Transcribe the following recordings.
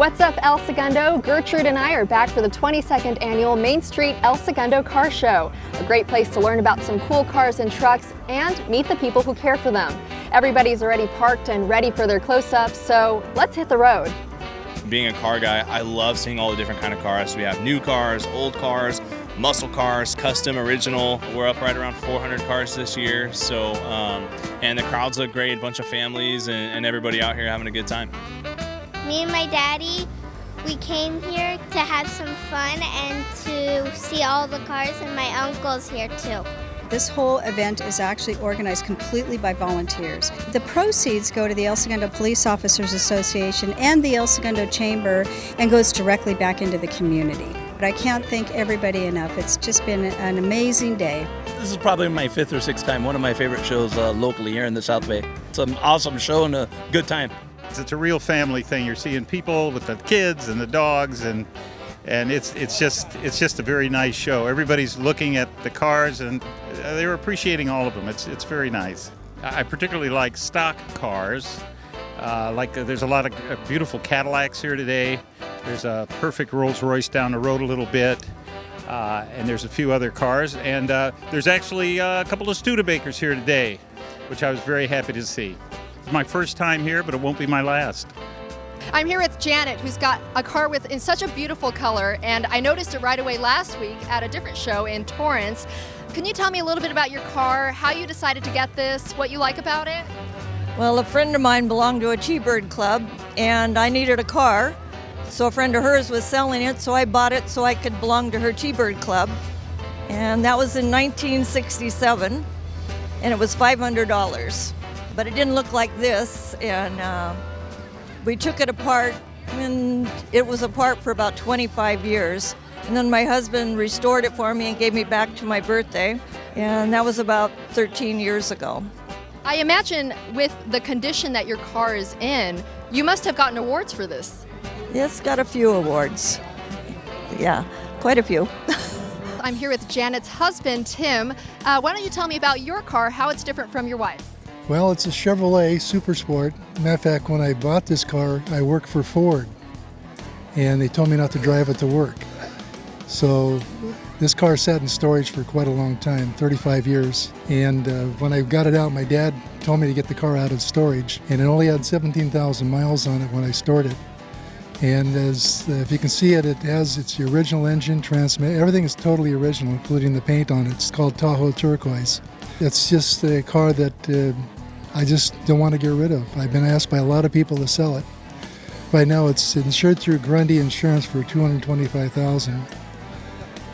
What's up, El Segundo? Gertrude and I are back for the 22nd annual Main Street El Segundo Car Show. A great place to learn about some cool cars and trucks and meet the people who care for them. Everybody's already parked and ready for their close-ups, so let's hit the road. Being a car guy, I love seeing all the different kind of cars. We have new cars, old cars, muscle cars, custom, original. We're up right around 400 cars this year. So, and the crowds look great, a bunch of families and everybody out here having a good time. Me and my daddy, we came here to have some fun and to see all the cars, and my uncle's here too. This whole event is actually organized completely by volunteers. The proceeds go to the El Segundo Police Officers Association and the El Segundo Chamber and goes directly back into the community. But I can't thank everybody enough. It's just been an amazing day. This is probably my fifth or sixth time, one of my favorite shows locally here in the South Bay. It's an awesome show and a good time. It's a real family thing. You're seeing people with the kids and the dogs, and it's just a very nice show. Everybody's looking at the cars and they're appreciating all of them. It's very nice. I particularly like stock cars. There's a lot of beautiful Cadillacs here today. There's a perfect Rolls-Royce down the road a little bit. And there's a few other cars. And there's actually a couple of Studebakers here today, which I was very happy to see. It's my first time here, but it won't be my last. I'm here with Janet, who's got a car in such a beautiful color, and I noticed it right away last week at a different show in Torrance. Can you tell me a little bit about your car, how you decided to get this, what you like about it? Well, a friend of mine belonged to a T-Bird club, and I needed a car. So a friend of hers was selling it, so I bought it so I could belong to her T-Bird club. And that was in 1967, and it was $500. But it didn't look like this, and we took it apart, and it was apart for about 25 years. And then my husband restored it for me and gave me back to my birthday, and that was about 13 years ago. I imagine with the condition that your car is in, you must have gotten awards for this. It's got a few awards. Yeah, quite a few. I'm here with Janet's husband, Tim. Why don't you tell me about your car, how it's different from your wife's? Well, it's a Chevrolet Super Sport. Matter of fact, when I bought this car, I worked for Ford, and they told me not to drive it to work. So this car sat in storage for quite a long time, 35 years. And when I got it out, my dad told me to get the car out of storage, and it only had 17,000 miles on it when I stored it. And if you can see it, it has its original engine, transmission, everything is totally original, including the paint on it. It's called Tahoe Turquoise. It's just a car that I just don't want to get rid of. I've been asked by a lot of people to sell it. Right now it's insured through Grundy Insurance for $225,000.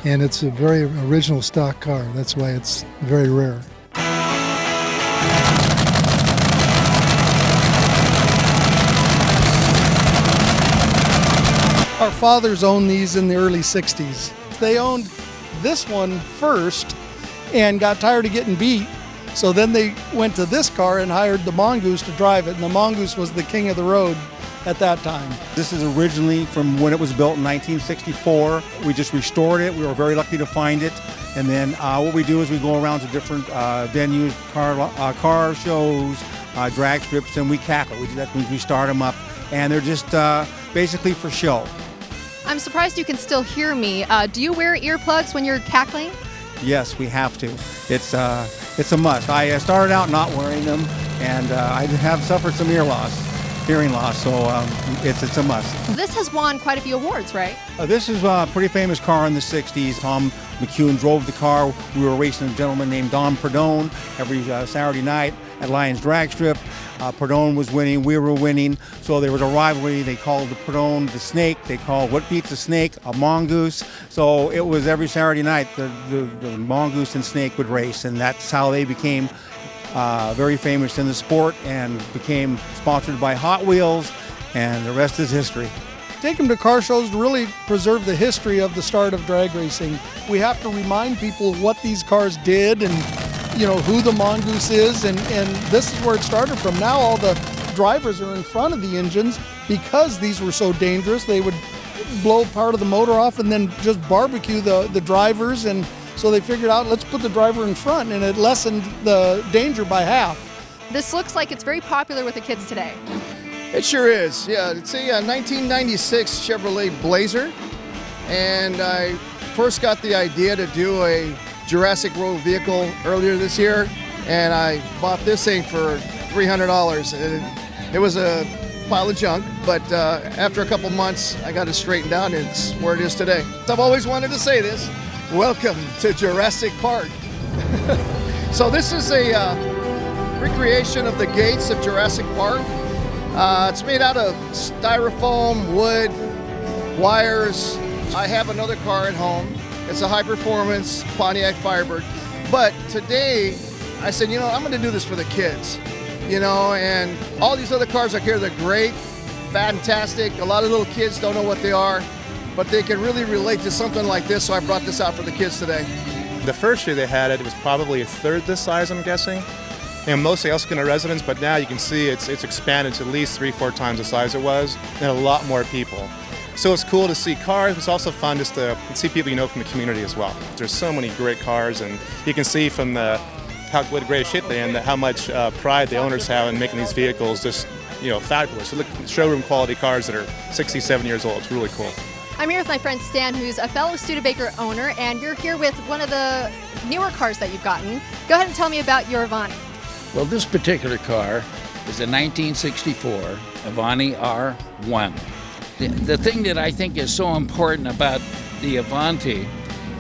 And it's a very original stock car. That's why it's very rare. Our fathers owned these in the early 60s. They owned this one first and got tired of getting beat. So then they went to this car and hired the Mongoose to drive it. And the Mongoose was the king of the road at that time. This is originally from when it was built in 1964. We just restored it. We were very lucky to find it. And then what we do is we go around to different venues, car shows, drag strips, and we cackle. That means we start them up. And they're just basically for show. I'm surprised you can still hear me. Do you wear earplugs when you're cackling? Yes, we have to. It's a must. I started out not wearing them, and I have suffered some hearing loss, so it's a must. This has won quite a few awards, right? This is a pretty famous car in the 60s. Tom McEwen drove the car. We were racing a gentleman named Don Perdone every Saturday night at Lions Drag Strip. Perdone was winning, we were winning, so there was a rivalry. They called the Perdone the snake. They called what beats the snake a mongoose. So it was every Saturday night the mongoose and snake would race, and that's how they became very famous in the sport and became sponsored by Hot Wheels, and the rest is history. Take them to car shows to really preserve the history of the start of drag racing. We have to remind people what these cars did and who the Mongoose is, and this is where it started from. Now all the drivers are in front of the engines because these were so dangerous. They would blow part of the motor off and then just barbecue the drivers, and so they figured out, let's put the driver in front, and it lessened the danger by half. This looks like it's very popular with the kids today. It sure is. Yeah, it's a 1996 Chevrolet Blazer, and I first got the idea to do a Jurassic World vehicle earlier this year, and I bought this thing for $300. And it was a pile of junk, but after a couple months, I got it straightened out, and it's where it is today. I've always wanted to say this. Welcome to Jurassic Park. So this is a recreation of the gates of Jurassic Park. It's made out of styrofoam, wood, wires. I have another car at home. It's a high-performance Pontiac Firebird. But today, I said, I'm going to do this for the kids. And all these other cars out here, they're great, fantastic. A lot of little kids don't know what they are, but they can really relate to something like this, so I brought this out for the kids today. The first year they had it, it was probably a third this size, I'm guessing. And mostly El Segundo residents, but now you can see it's expanded to at least 3-4 times the size it was, and a lot more people. So it's cool to see cars. It's also fun just to see people you know from the community as well. There's so many great cars, and you can see from what great shape they're in, how much pride the owners have in making these vehicles just fabulous. So look, showroom quality cars that are 60, 70 years old. It's really cool. I'm here with my friend Stan, who's a fellow Studebaker owner, and you're here with one of the newer cars that you've gotten. Go ahead and tell me about your Avani. Well, this particular car is a 1964 Avani R1. The thing that I think is so important about the Avanti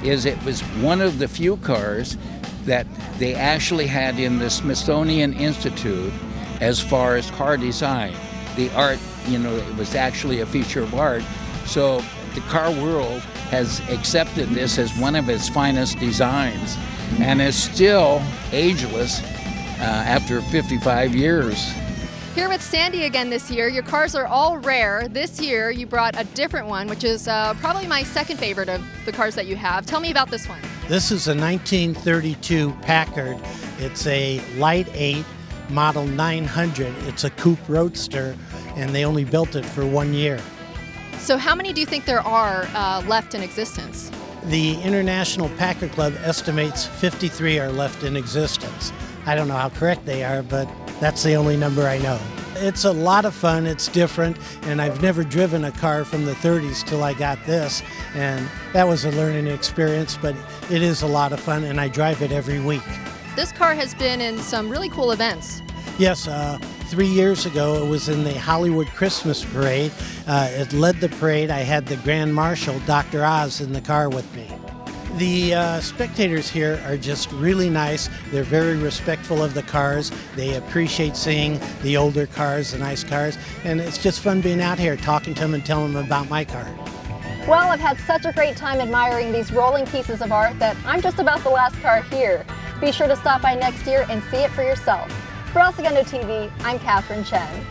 is it was one of the few cars that they actually had in the Smithsonian Institute as far as car design. The art, it was actually a feature of art. So the car world has accepted this as one of its finest designs and is still ageless after 55 years. Here with Sandy again this year. Your cars are all rare. This year you brought a different one, which is probably my second favorite of the cars that you have. Tell me about this one. This is a 1932 Packard. It's a Light 8 Model 900. It's a coupe roadster, and they only built it for 1 year. So how many do you think there are left in existence? The International Packard Club estimates 53 are left in existence. I don't know how correct they are, but that's the only number I know. It's a lot of fun, it's different, and I've never driven a car from the 30s till I got this, and that was a learning experience, but it is a lot of fun, and I drive it every week. This car has been in some really cool events. Yes, 3 years ago it was in the Hollywood Christmas Parade. It led the parade. I had the Grand Marshal, Dr. Oz, in the car with me. The spectators here are just really nice. They're very respectful of the cars. They appreciate seeing the older cars, the nice cars, and it's just fun being out here talking to them and telling them about my car. Well, I've had such a great time admiring these rolling pieces of art that I'm just about the last car here. Be sure to stop by next year and see it for yourself. For El Segundo TV, I'm Catherine Chen.